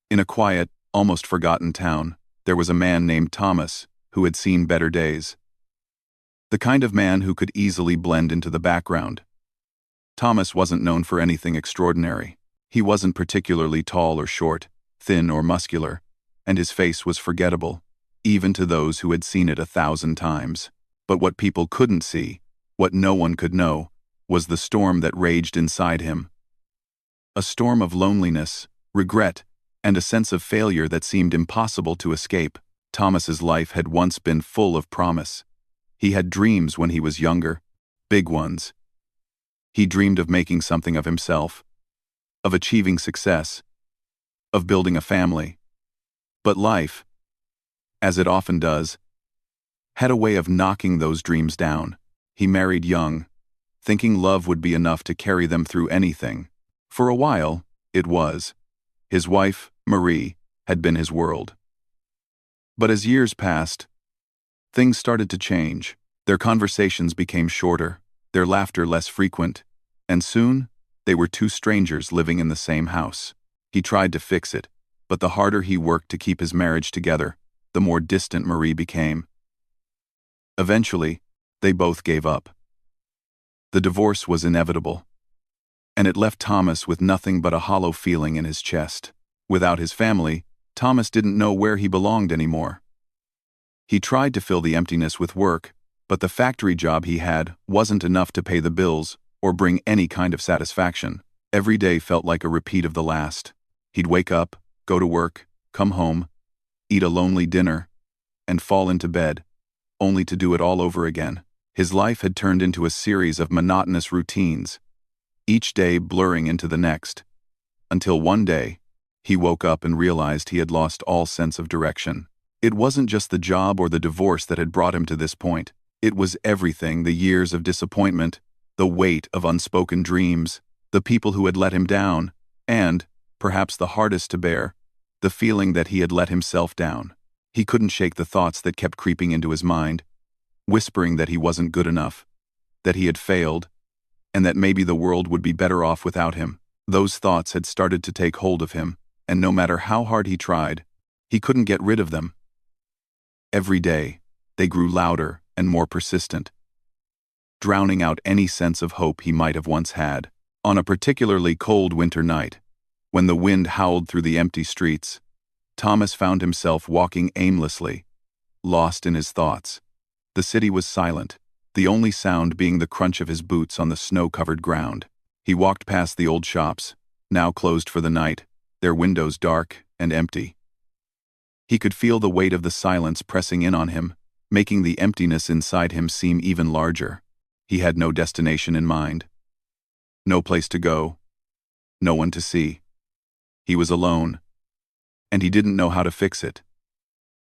In a quiet, almost forgotten town, there was a man named Thomas who had seen better days. The kind of man who could easily blend into the background. Thomas wasn't known for anything extraordinary. He wasn't particularly tall or short, thin or muscular, and his face was forgettable, even to those who had seen it 1,000 times. But what people couldn't see, what no one could know, was the storm that raged inside him. A storm of loneliness, regret, and a sense of failure that seemed impossible to escape. Thomas's life had once been full of promise. He had dreams when he was younger, big ones. He dreamed of making something of himself, of achieving success, of building a family. But life, as it often does, had a way of knocking those dreams down. He married young, thinking love would be enough to carry them through anything. For a while, it was. His wife, Marie, had been his world. But as years passed, things started to change. Their conversations became shorter, their laughter less frequent, and soon, they were two strangers living in the same house. He tried to fix it, but the harder he worked to keep his marriage together, the more distant Marie became. Eventually, they both gave up. The divorce was inevitable, and it left Thomas with nothing but a hollow feeling in his chest. Without his family, Thomas didn't know where he belonged anymore. He tried to fill the emptiness with work, but the factory job he had wasn't enough to pay the bills or bring any kind of satisfaction. Every day felt like a repeat of the last. He'd wake up, go to work, come home, eat a lonely dinner, and fall into bed, only to do it all over again. His life had turned into a series of monotonous routines, each day blurring into the next, until one day, he woke up and realized he had lost all sense of direction. It wasn't just the job or the divorce that had brought him to this point. It was everything: the years of disappointment, the weight of unspoken dreams, the people who had let him down, and, perhaps the hardest to bear, the feeling that he had let himself down. He couldn't shake the thoughts that kept creeping into his mind, whispering that he wasn't good enough, that he had failed, and that maybe the world would be better off without him. Those thoughts had started to take hold of him, and no matter how hard he tried, he couldn't get rid of them. Every day, they grew louder and more persistent, drowning out any sense of hope he might have once had. On a particularly cold winter night, when the wind howled through the empty streets, Thomas found himself walking aimlessly, lost in his thoughts. The city was silent, the only sound being the crunch of his boots on the snow-covered ground. He walked past the old shops, now closed for the night, their windows dark and empty. He could feel the weight of the silence pressing in on him, making the emptiness inside him seem even larger. He had no destination in mind, no place to go, no one to see. He was alone, and he didn't know how to fix it.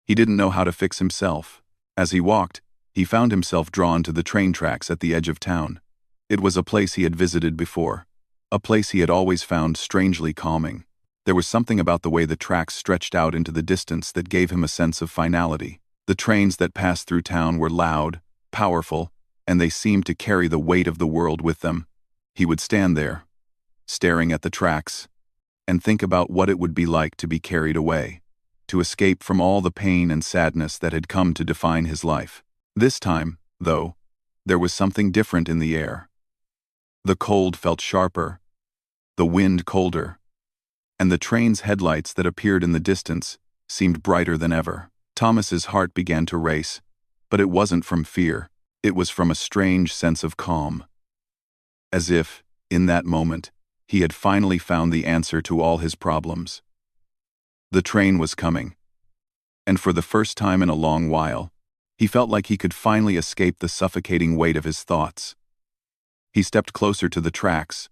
He didn't know how to fix himself. As he walked, he found himself drawn to the train tracks at the edge of town. It was a place he had visited before, a place he had always found strangely calming. There was something about the way the tracks stretched out into the distance that gave him a sense of finality. The trains that passed through town were loud, powerful, and they seemed to carry the weight of the world with them. He would stand there, staring at the tracks, and think about what it would be like to be carried away, to escape from all the pain and sadness that had come to define his life. This time, though, there was something different in the air. The cold felt sharper, the wind colder, and the train's headlights that appeared in the distance seemed brighter than ever. Thomas's heart began to race, but it wasn't from fear. It was from a strange sense of calm. As if, in that moment, he had finally found the answer to all his problems. The train was coming, and for the first time in a long while, he felt like he could finally escape the suffocating weight of his thoughts. He stepped closer to the tracks,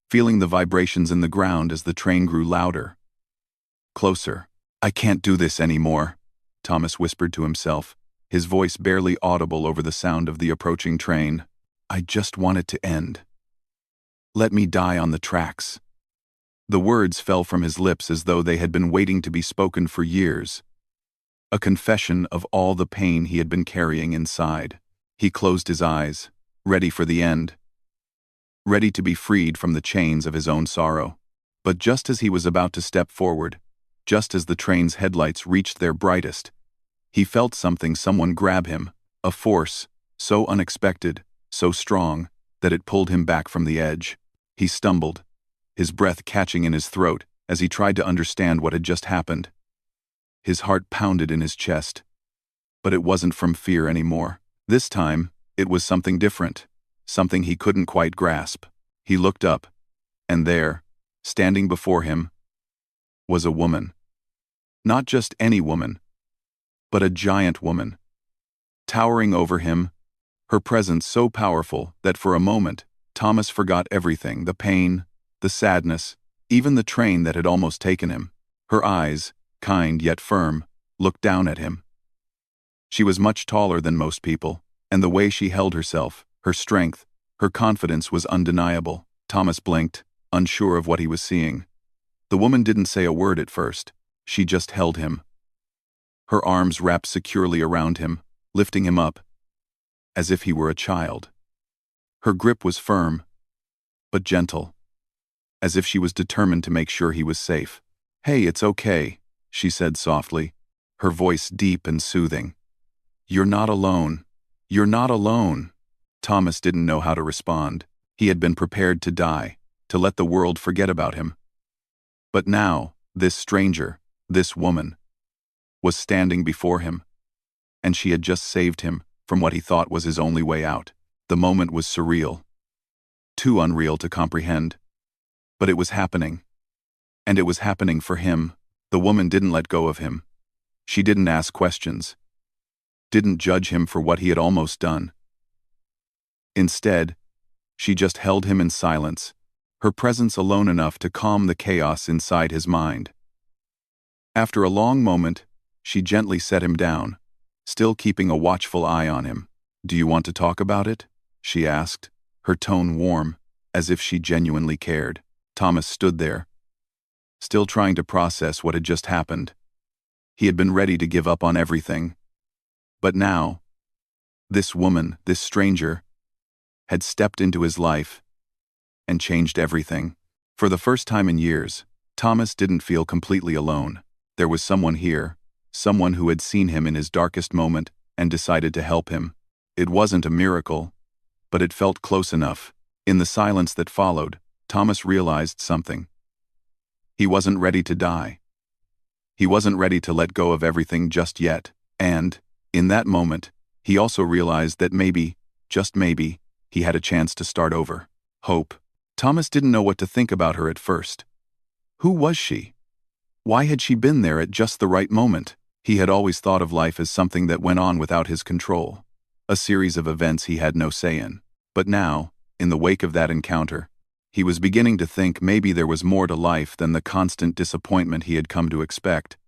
feeling the vibrations in the ground as the train grew louder. Closer. "I can't do this anymore," Thomas whispered to himself, his voice barely audible over the sound of the approaching train. "I just want it to end. Let me die on the tracks." The words fell from his lips as though they had been waiting to be spoken for years, a confession of all the pain he had been carrying inside. He closed his eyes, ready for the end, ready to be freed from the chains of his own sorrow. But just as he was about to step forward, Just as the train's headlights reached their brightest, he felt someone grab him, a force, so unexpected, so strong, that it pulled him back from the edge. He stumbled, his breath catching in his throat as he tried to understand what had just happened. His heart pounded in his chest. But it wasn't from fear anymore. This time, it was something different, something he couldn't quite grasp. He looked up, and there, standing before him, was a woman. Not just any woman, but a giant woman. Towering over him, her presence so powerful that for a moment, Thomas forgot everything, the pain, the sadness, even the train that had almost taken him. Her eyes, kind yet firm, looked down at him. She was much taller than most people, and the way she held herself, her strength, her confidence was undeniable. Thomas blinked, unsure of what he was seeing. The woman didn't say a word at first. She just held him. Her arms wrapped securely around him, lifting him up, as if he were a child. Her grip was firm, but gentle, as if she was determined to make sure he was safe. "Hey, it's okay," she said softly, her voice deep and soothing. "You're not alone. You're not alone." Thomas didn't know how to respond. He had been prepared to die, to let the world forget about him. But now, this stranger, this woman, was standing before him, and she had just saved him from what he thought was his only way out. The moment was surreal, too unreal to comprehend. But it was happening. And it was happening for him. The woman didn't let go of him. She didn't ask questions, didn't judge him for what he had almost done. Instead, she just held him in silence, her presence alone enough to calm the chaos inside his mind. After a long moment, she gently set him down, still keeping a watchful eye on him. "Do you want to talk about it?" she asked, her tone warm, as if she genuinely cared. Thomas stood there, still trying to process what had just happened. He had been ready to give up on everything. But now, this woman, this stranger, had stepped into his life and changed everything. For the first time in years, Thomas didn't feel completely alone. There was someone here, someone who had seen him in his darkest moment and decided to help him. It wasn't a miracle, but it felt close enough. In the silence that followed, Thomas realized something. He wasn't ready to die. He wasn't ready to let go of everything just yet. And, in that moment, he also realized that maybe, just maybe, he had a chance to start over. Hope. Thomas didn't know what to think about her at first. Who was she? Why had she been there at just the right moment? He had always thought of life as something that went on without his control, a series of events he had no say in. But now, in the wake of that encounter, he was beginning to think maybe there was more to life than the constant disappointment he had come to expect.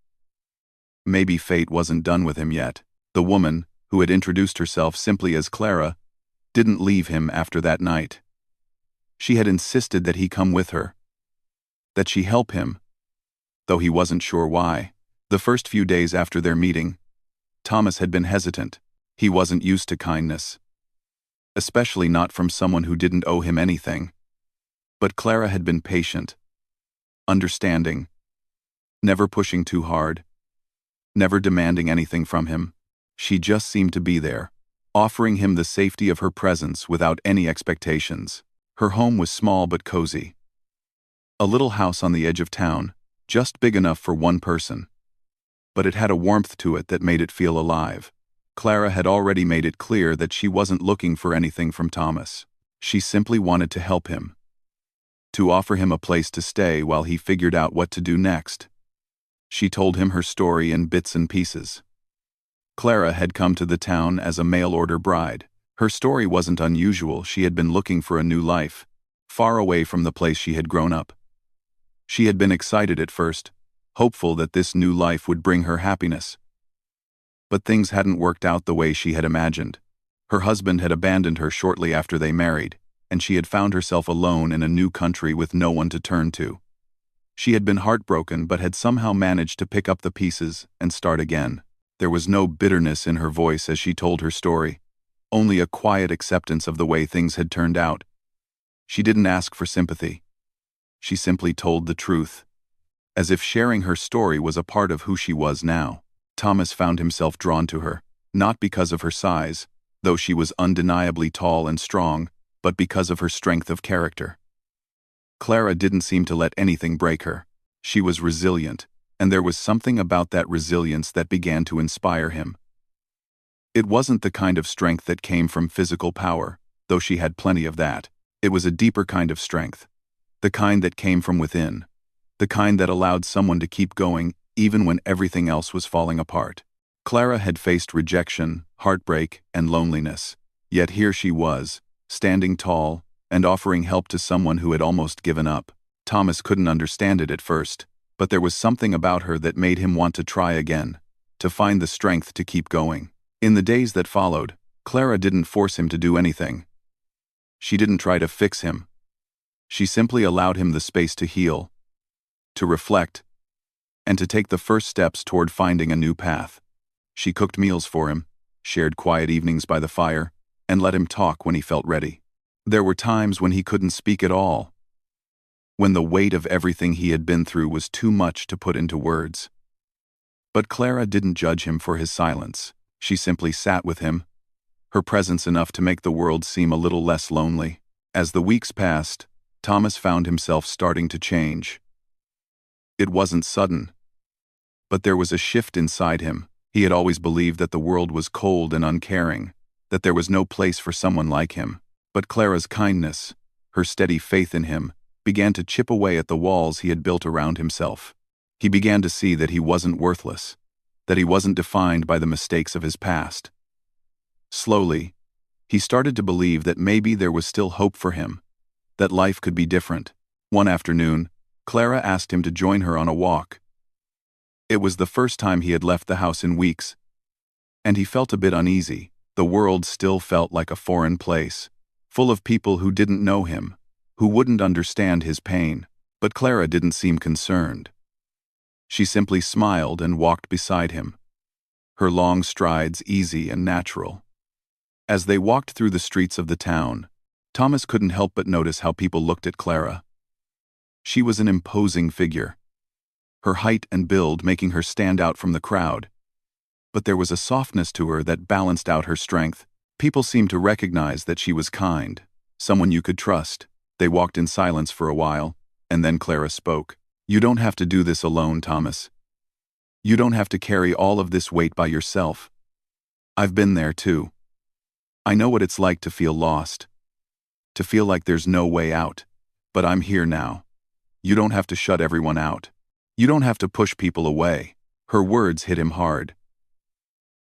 Maybe fate wasn't done with him yet. The woman, who had introduced herself simply as Clara, didn't leave him after that night. She had insisted that he come with her, that she help him, though he wasn't sure why. The first few days after their meeting, Thomas had been hesitant. He wasn't used to kindness, especially not from someone who didn't owe him anything. But Clara had been patient, understanding, never pushing too hard, never demanding anything from him. She just seemed to be there, offering him the safety of her presence without any expectations. Her home was small but cozy. A little house on the edge of town, just big enough for one person. But it had a warmth to it that made it feel alive. Clara had already made it clear that she wasn't looking for anything from Thomas. She simply wanted to help him, to offer him a place to stay while he figured out what to do next. She told him her story in bits and pieces. Clara had come to the town as a mail-order bride. Her story wasn't unusual. She had been looking for a new life, far away from the place she had grown up. She had been excited at first, hopeful that this new life would bring her happiness. But things hadn't worked out the way she had imagined. Her husband had abandoned her shortly after they married, and she had found herself alone in a new country with no one to turn to. She had been heartbroken but had somehow managed to pick up the pieces and start again. There was no bitterness in her voice as she told her story, only a quiet acceptance of the way things had turned out. She didn't ask for sympathy. She simply told the truth. as if sharing her story was a part of who she was now. Thomas found himself drawn to her, not because of her size, though she was undeniably tall and strong, but because of her strength of character. Clara didn't seem to let anything break her. She was resilient, and there was something about that resilience that began to inspire him. It wasn't the kind of strength that came from physical power, though she had plenty of that. It was a deeper kind of strength. The kind that came from within. The kind that allowed someone to keep going even when everything else was falling apart. Clara had faced rejection, heartbreak, and loneliness. Yet here she was, standing tall, and offering help to someone who had almost given up. Thomas couldn't understand it at first, but there was something about her that made him want to try again, to find the strength to keep going. In the days that followed, Clara didn't force him to do anything. She didn't try to fix him. She simply allowed him the space to heal, to reflect, and to take the first steps toward finding a new path. She cooked meals for him, shared quiet evenings by the fire, and let him talk when he felt ready. There were times when he couldn't speak at all, when the weight of everything he had been through was too much to put into words. But Clara didn't judge him for his silence. She simply sat with him, her presence enough to make the world seem a little less lonely. As the weeks passed, Thomas found himself starting to change. It wasn't sudden, but there was a shift inside him. He had always believed that the world was cold and uncaring, that there was no place for someone like him. But Clara's kindness, her steady faith in him, began to chip away at the walls he had built around himself. He began to see that he wasn't worthless, that he wasn't defined by the mistakes of his past. Slowly, he started to believe that maybe there was still hope for him, that life could be different. One afternoon, Clara asked him to join her on a walk. It was the first time he had left the house in weeks, and he felt a bit uneasy. The world still felt like a foreign place, full of people who didn't know him, who wouldn't understand his pain. But Clara didn't seem concerned. She simply smiled and walked beside him, her long strides easy and natural. As they walked through the streets of the town, Thomas couldn't help but notice how people looked at Clara. She was an imposing figure, her height and build making her stand out from the crowd. But there was a softness to her that balanced out her strength. People seemed to recognize that she was kind, someone you could trust. They walked in silence for a while, and then Clara spoke. "You don't have to do this alone, Thomas. You don't have to carry all of this weight by yourself. I've been there too. I know what it's like to feel lost, to feel like there's no way out. But I'm here now. You don't have to shut everyone out. You don't have to push people away." Her words hit him hard.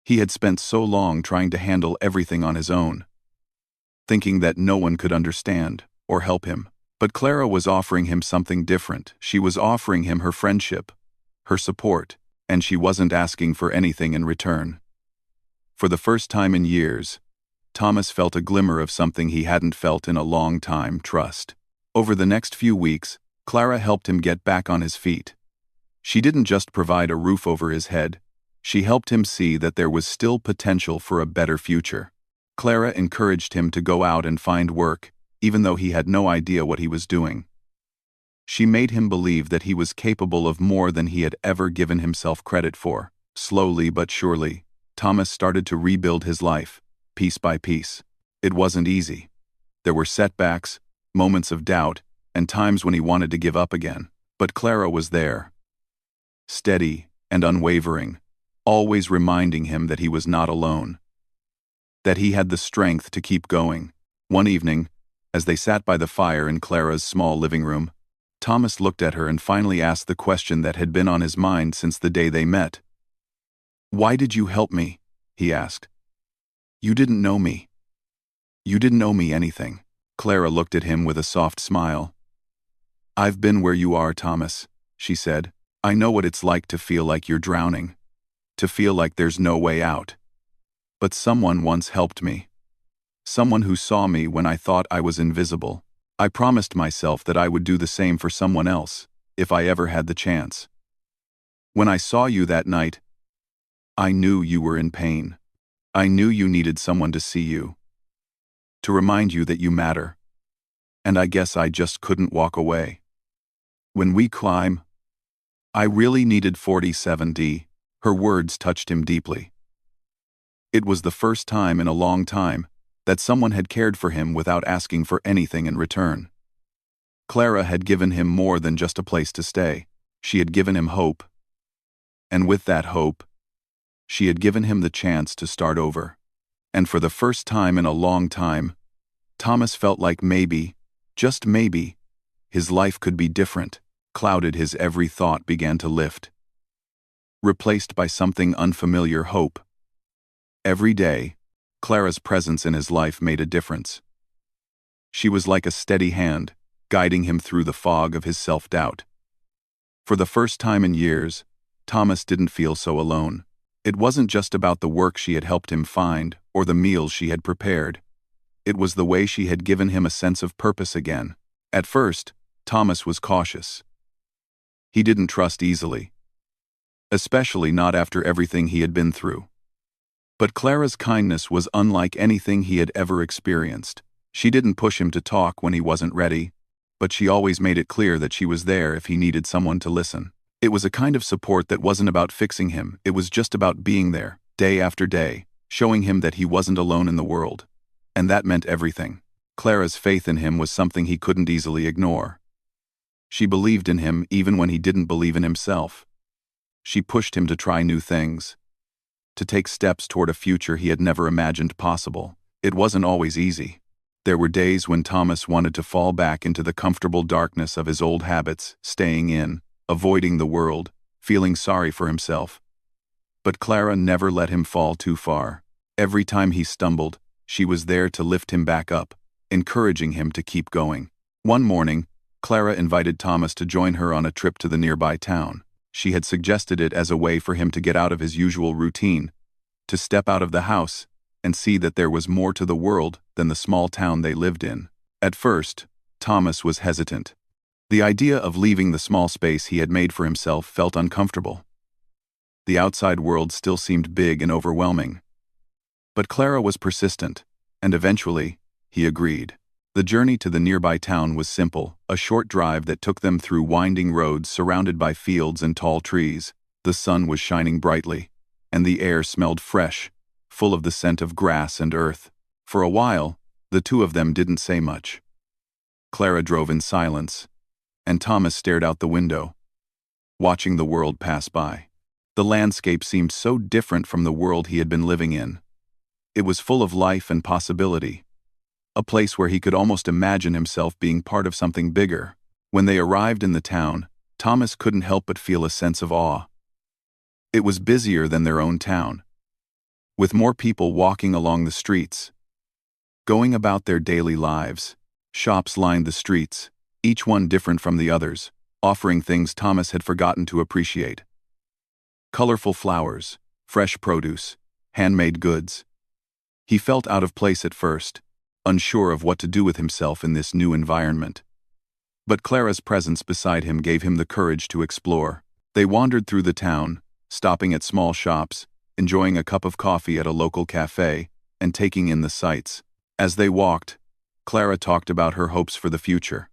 He had spent so long trying to handle everything on his own, thinking that no one could understand or help him. But Clara was offering him something different. She was offering him her friendship, her support, and she wasn't asking for anything in return. For the first time in years, Thomas felt a glimmer of something he hadn't felt in a long time: trust. Over the next few weeks, Clara helped him get back on his feet. She didn't just provide a roof over his head, she helped him see that there was still potential for a better future. Clara encouraged him to go out and find work, even though he had no idea what he was doing. She made him believe that he was capable of more than he had ever given himself credit for. Slowly but surely, Thomas started to rebuild his life, piece by piece. It wasn't easy. There were setbacks, moments of doubt, and times when he wanted to give up again. But Clara was there, steady and unwavering, always reminding him that he was not alone, that he had the strength to keep going. One evening, as they sat by the fire in Clara's small living room, Thomas looked at her and finally asked the question that had been on his mind since the day they met. "Why did you help me?" he asked. "You didn't know me. You didn't owe me anything." Clara looked at him with a soft smile. "I've been where you are, Thomas," she said. "I know what it's like to feel like you're drowning, to feel like there's no way out. But someone once helped me. Someone who saw me when I thought I was invisible. I promised myself that I would do the same for someone else, if I ever had the chance. When I saw you that night, I knew you were in pain. I knew you needed someone to see you, to remind you that you matter. And I guess I just couldn't walk away. When we climb, I really needed 47D. Her words touched him deeply. It was the first time in a long time that someone had cared for him without asking for anything in return. Clara had given him more than just a place to stay. She had given him hope. And with that hope, she had given him the chance to start over. And for the first time in a long time, Thomas felt like maybe, just maybe, his life could be different. Clouded, his every thought began to lift, replaced by something unfamiliar: hope. Every day, Clara's presence in his life made a difference. She was like a steady hand, guiding him through the fog of his self-doubt. For the first time in years, Thomas didn't feel so alone. It wasn't just about the work she had helped him find or the meals she had prepared. It was the way she had given him a sense of purpose again. At first, Thomas was cautious. He didn't trust easily, especially not after everything he had been through. But Clara's kindness was unlike anything he had ever experienced. She didn't push him to talk when he wasn't ready, but she always made it clear that she was there if he needed someone to listen. It was a kind of support that wasn't about fixing him, it was just about being there, day after day, showing him that he wasn't alone in the world. And that meant everything. Clara's faith in him was something he couldn't easily ignore. She believed in him even when he didn't believe in himself. She pushed him to try new things, to take steps toward a future he had never imagined possible. It wasn't always easy. There were days when Thomas wanted to fall back into the comfortable darkness of his old habits, staying in, avoiding the world, feeling sorry for himself. But Clara never let him fall too far. Every time he stumbled, she was there to lift him back up, encouraging him to keep going. One morning, Clara invited Thomas to join her on a trip to the nearby town. She had suggested it as a way for him to get out of his usual routine, to step out of the house and see that there was more to the world than the small town they lived in. At first, Thomas was hesitant. The idea of leaving the small space he had made for himself felt uncomfortable. The outside world still seemed big and overwhelming. But Clara was persistent, and eventually, he agreed. The journey to the nearby town was simple, a short drive that took them through winding roads surrounded by fields and tall trees. The sun was shining brightly, and the air smelled fresh, full of the scent of grass and earth. For a while, the two of them didn't say much. Clara drove in silence, and Thomas stared out the window, watching the world pass by. The landscape seemed so different from the world he had been living in. It was full of life and possibility, a place where he could almost imagine himself being part of something bigger. When they arrived in the town, Thomas couldn't help but feel a sense of awe. It was busier than their own town, with more people walking along the streets, going about their daily lives. Shops lined the streets, each one different from the others, offering things Thomas had forgotten to appreciate. Colorful flowers, fresh produce, handmade goods. He felt out of place at first, unsure of what to do with himself in this new environment. But Clara's presence beside him gave him the courage to explore. They wandered through the town, stopping at small shops, enjoying a cup of coffee at a local cafe, and taking in the sights. As they walked, Clara talked about her hopes for the future,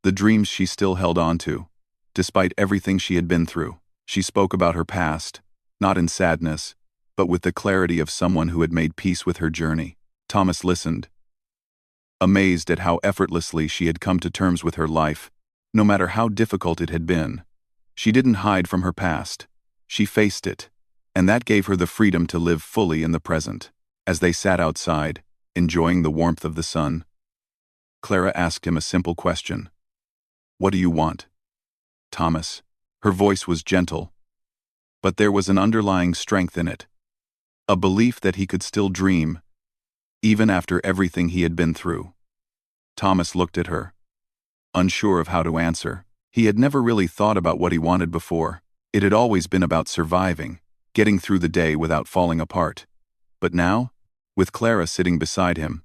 the dreams she still held on to, despite everything she had been through. She spoke about her past, not in sadness, but with the clarity of someone who had made peace with her journey. Thomas listened, amazed at how effortlessly she had come to terms with her life, no matter how difficult it had been. She didn't hide from her past. She faced it, and that gave her the freedom to live fully in the present. As they sat outside, enjoying the warmth of the sun, Clara asked him a simple question. "What do you want, Thomas?" Her voice was gentle, but there was an underlying strength in it, a belief that he could still dream, even after everything he had been through. Thomas looked at her, unsure of how to answer. He had never really thought about what he wanted before. It had always been about surviving, getting through the day without falling apart. But now, with Clara sitting beside him,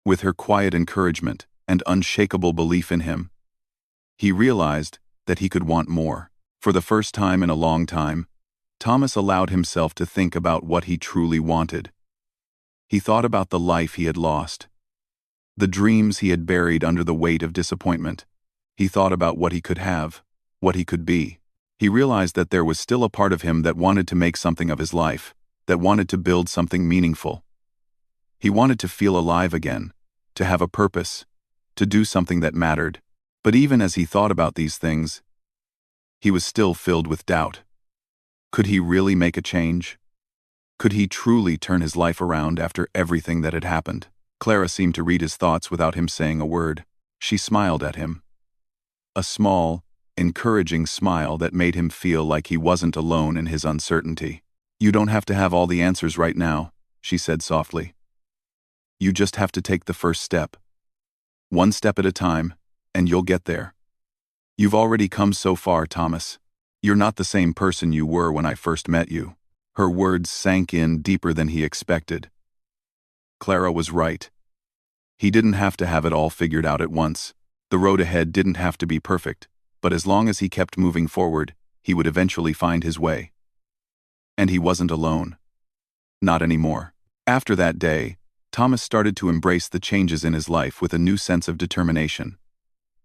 with her quiet encouragement and unshakable belief in him, he realized that he could want more. For the first time in a long time, Thomas allowed himself to think about what he truly wanted. He thought about the life he had lost, the dreams he had buried under the weight of disappointment. He thought about what he could have, what he could be. He realized that there was still a part of him that wanted to make something of his life, that wanted to build something meaningful. He wanted to feel alive again, to have a purpose, to do something that mattered. But even as he thought about these things, he was still filled with doubt. Could he really make a change? Could he truly turn his life around after everything that had happened? Clara seemed to read his thoughts without him saying a word. She smiled at him. A small, encouraging smile that made him feel like he wasn't alone in his uncertainty. "You don't have to have all the answers right now," she said softly. "You just have to take the first step. One step at a time, and you'll get there. You've already come so far, Thomas. You're not the same person you were when I first met you." Her words sank in deeper than he expected. Clara was right. He didn't have to have it all figured out at once. The road ahead didn't have to be perfect, but as long as he kept moving forward, he would eventually find his way. And he wasn't alone. Not anymore. After that day, Thomas started to embrace the changes in his life with a new sense of determination.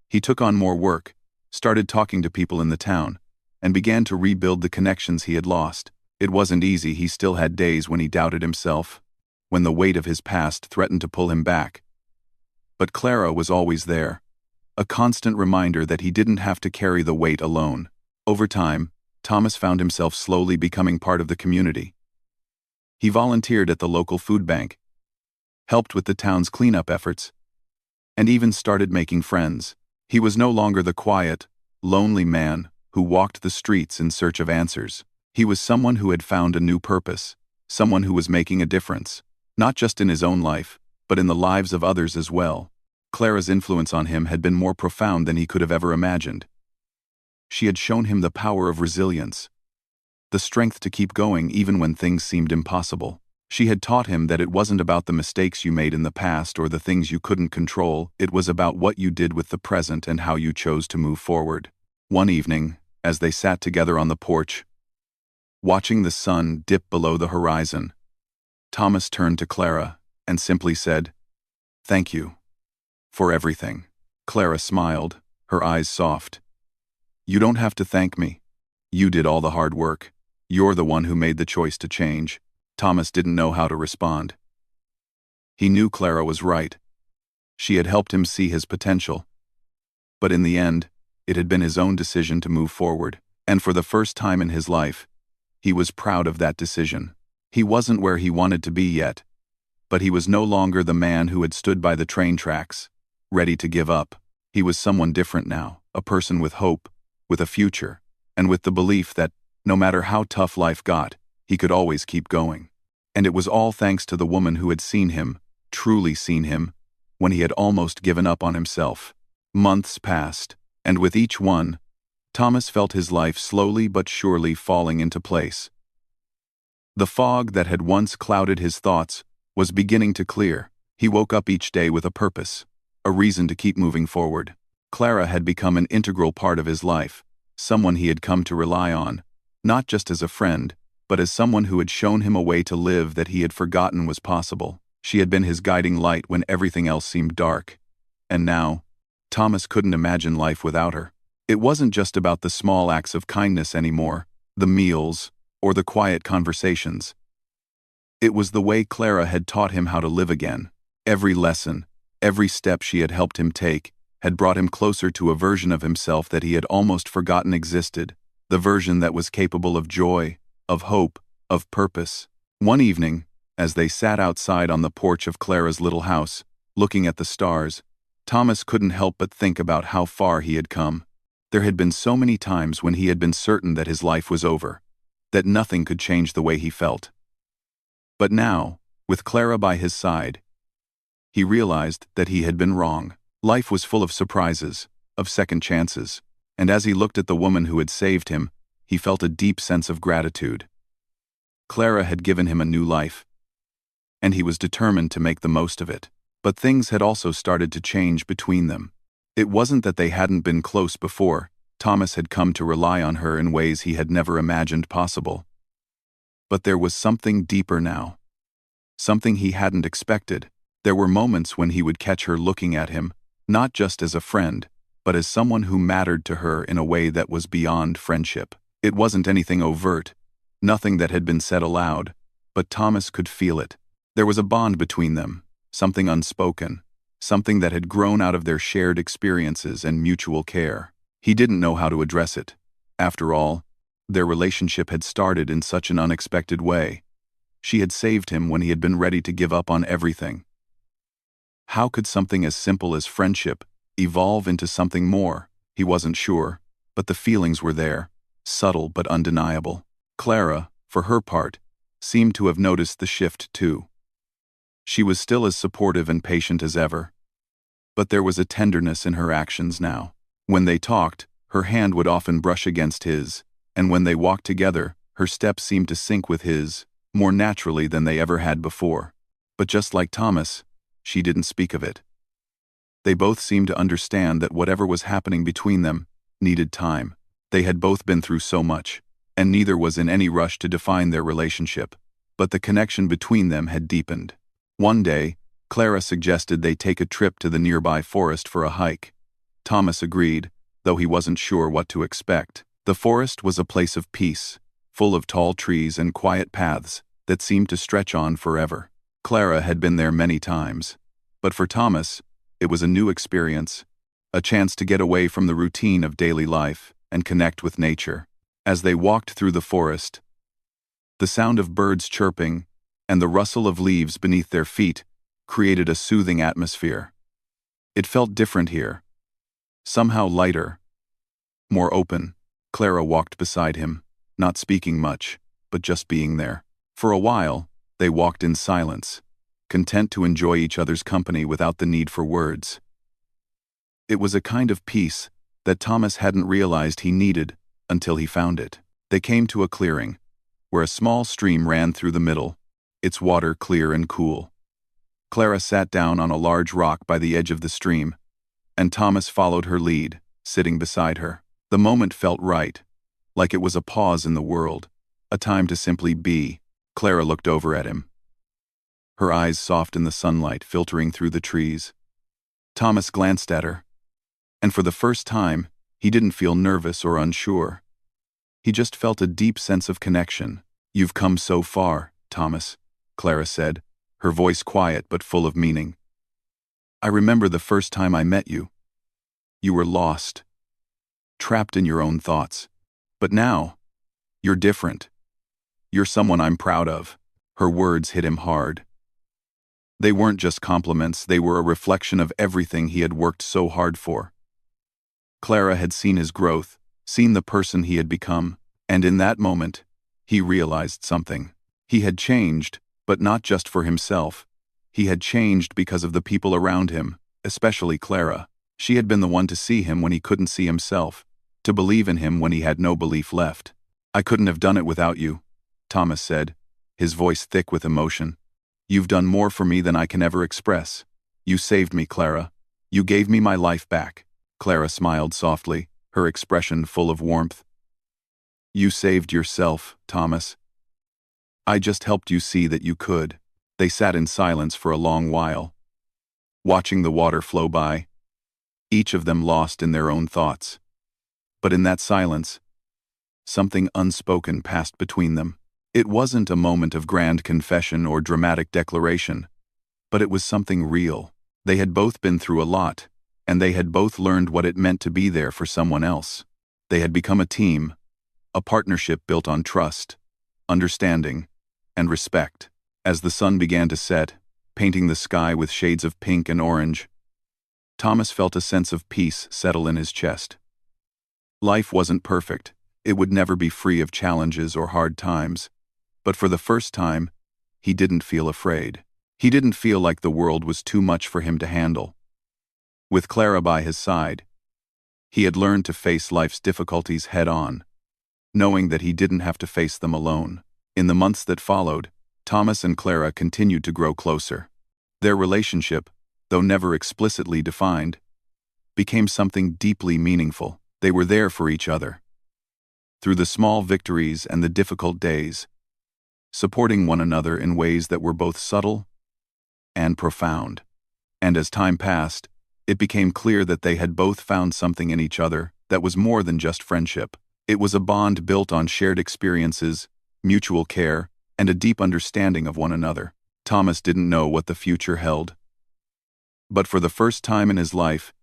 He took on more work, started talking to people in the town, and began to rebuild the connections he had lost. It wasn't easy. He still had days when he doubted himself, when the weight of his past threatened to pull him back. But Clara was always there, a constant reminder that he didn't have to carry the weight alone. Over time, Thomas found himself slowly becoming part of the community. He volunteered at the local food bank, helped with the town's cleanup efforts, and even started making friends. He was no longer the quiet, lonely man who walked the streets in search of answers. He was someone who had found a new purpose, someone who was making a difference, not just in his own life, but in the lives of others as well. Clara's influence on him had been more profound than he could have ever imagined. She had shown him the power of resilience, the strength to keep going even when things seemed impossible. She had taught him that it wasn't about the mistakes you made in the past or the things you couldn't control. It was about what you did with the present and how you chose to move forward. One evening, as they sat together on the porch, watching the sun dip below the horizon, Thomas turned to Clara and simply said, "Thank you for everything." Clara smiled, her eyes soft. "You don't have to thank me. You did all the hard work. You're the one who made the choice to change." Thomas didn't know how to respond. He knew Clara was right. She had helped him see his potential. But in the end, it had been his own decision to move forward, and for the first time in his life, he was proud of that decision. He wasn't where he wanted to be yet, but he was no longer the man who had stood by the train tracks, ready to give up. He was someone different now, a person with hope, with a future, and with the belief that, no matter how tough life got, he could always keep going. And it was all thanks to the woman who had seen him, truly seen him, when he had almost given up on himself. Months passed, and with each one, Thomas felt his life slowly but surely falling into place. The fog that had once clouded his thoughts was beginning to clear. He woke up each day with a purpose, a reason to keep moving forward. Clara had become an integral part of his life, someone he had come to rely on, not just as a friend, but as someone who had shown him a way to live that he had forgotten was possible. She had been his guiding light when everything else seemed dark. And now, Thomas couldn't imagine life without her. It wasn't just about the small acts of kindness anymore, the meals, or the quiet conversations. It was the way Clara had taught him how to live again. Every lesson, every step she had helped him take, had brought him closer to a version of himself that he had almost forgotten existed, the version that was capable of joy, of hope, of purpose. One evening, as they sat outside on the porch of Clara's little house, looking at the stars, Thomas couldn't help but think about how far he had come. There had been so many times when he had been certain that his life was over, that nothing could change the way he felt. But now, with Clara by his side, he realized that he had been wrong. Life was full of surprises, of second chances, and as he looked at the woman who had saved him, he felt a deep sense of gratitude. Clara had given him a new life, and he was determined to make the most of it. But things had also started to change between them. It wasn't that they hadn't been close before. Thomas had come to rely on her in ways he had never imagined possible. But there was something deeper now. Something he hadn't expected. There were moments when he would catch her looking at him, not just as a friend, but as someone who mattered to her in a way that was beyond friendship. It wasn't anything overt, nothing that had been said aloud, but Thomas could feel it. There was a bond between them, something unspoken, something that had grown out of their shared experiences and mutual care. He didn't know how to address it. After all, their relationship had started in such an unexpected way. She had saved him when he had been ready to give up on everything. How could something as simple as friendship evolve into something more? He wasn't sure, but the feelings were there, subtle but undeniable. Clara, for her part, seemed to have noticed the shift too. She was still as supportive and patient as ever, but there was a tenderness in her actions now. When they talked, her hand would often brush against his, and when they walked together, her steps seemed to sync with his, more naturally than they ever had before. But just like Thomas, she didn't speak of it. They both seemed to understand that whatever was happening between them needed time. They had both been through so much, and neither was in any rush to define their relationship, but the connection between them had deepened. One day, Clara suggested they take a trip to the nearby forest for a hike. Thomas agreed, though he wasn't sure what to expect. The forest was a place of peace, full of tall trees and quiet paths that seemed to stretch on forever. Clara had been there many times, but for Thomas, it was a new experience, a chance to get away from the routine of daily life and connect with nature. As they walked through the forest, the sound of birds chirping and the rustle of leaves beneath their feet created a soothing atmosphere. It felt different here, somehow lighter, more open. Clara walked beside him, not speaking much, but just being there. For a while, they walked in silence, content to enjoy each other's company without the need for words. It was a kind of peace that Thomas hadn't realized he needed until he found it. They came to a clearing, where a small stream ran through the middle, its water clear and cool. Clara sat down on a large rock by the edge of the stream, and Thomas followed her lead, sitting beside her. The moment felt right, like it was a pause in the world, a time to simply be. Clara looked over at him, her eyes soft in the sunlight filtering through the trees. Thomas glanced at her, and for the first time, he didn't feel nervous or unsure. He just felt a deep sense of connection. "You've come so far, Thomas," Clara said, her voice quiet but full of meaning. "I remember the first time I met you. You were lost, trapped in your own thoughts. But now, you're different. You're someone I'm proud of." Her words hit him hard. They weren't just compliments, they were a reflection of everything he had worked so hard for. Clara had seen his growth, seen the person he had become, and in that moment, he realized something. He had changed, but not just for himself. He had changed because of the people around him, especially Clara. She had been the one to see him when he couldn't see himself, to believe in him when he had no belief left. "I couldn't have done it without you," Thomas said, his voice thick with emotion. "You've done more for me than I can ever express. You saved me, Clara. You gave me my life back." Clara smiled softly, her expression full of warmth. "You saved yourself, Thomas. I just helped you see that you could." They sat in silence for a long while, watching the water flow by, each of them lost in their own thoughts. But in that silence, something unspoken passed between them. It wasn't a moment of grand confession or dramatic declaration, but it was something real. They had both been through a lot, and they had both learned what it meant to be there for someone else. They had become a team, a partnership built on trust, understanding, and respect. As the sun began to set, painting the sky with shades of pink and orange, Thomas felt a sense of peace settle in his chest. Life wasn't perfect, it would never be free of challenges or hard times, but for the first time, he didn't feel afraid. He didn't feel like the world was too much for him to handle. With Clara by his side, he had learned to face life's difficulties head-on, knowing that he didn't have to face them alone. In the months that followed, Thomas and Clara continued to grow closer. Their relationship, though never explicitly defined, became something deeply meaningful. They were there for each other, through the small victories and the difficult days, supporting one another in ways that were both subtle and profound. And as time passed, it became clear that they had both found something in each other that was more than just friendship. It was a bond built on shared experiences, mutual care, and a deep understanding of one another. Thomas didn't know what the future held, but for the first time in his life,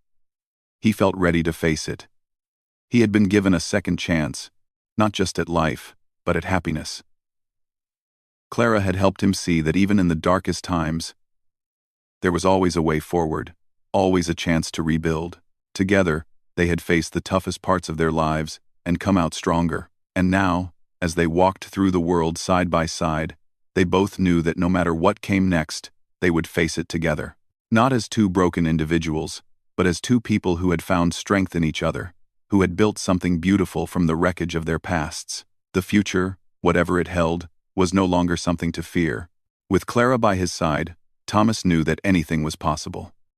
he felt ready to face it. He had been given a second chance, not just at life, but at happiness. Clara had helped him see that even in the darkest times, there was always a way forward, always a chance to rebuild. Together, they had faced the toughest parts of their lives and come out stronger. And now, as they walked through the world side by side, they both knew that no matter what came next, they would face it together. Not as two broken individuals, but as two people who had found strength in each other, who had built something beautiful from the wreckage of their pasts. The future, whatever it held, was no longer something to fear. With Clara by his side, Thomas knew that anything was possible.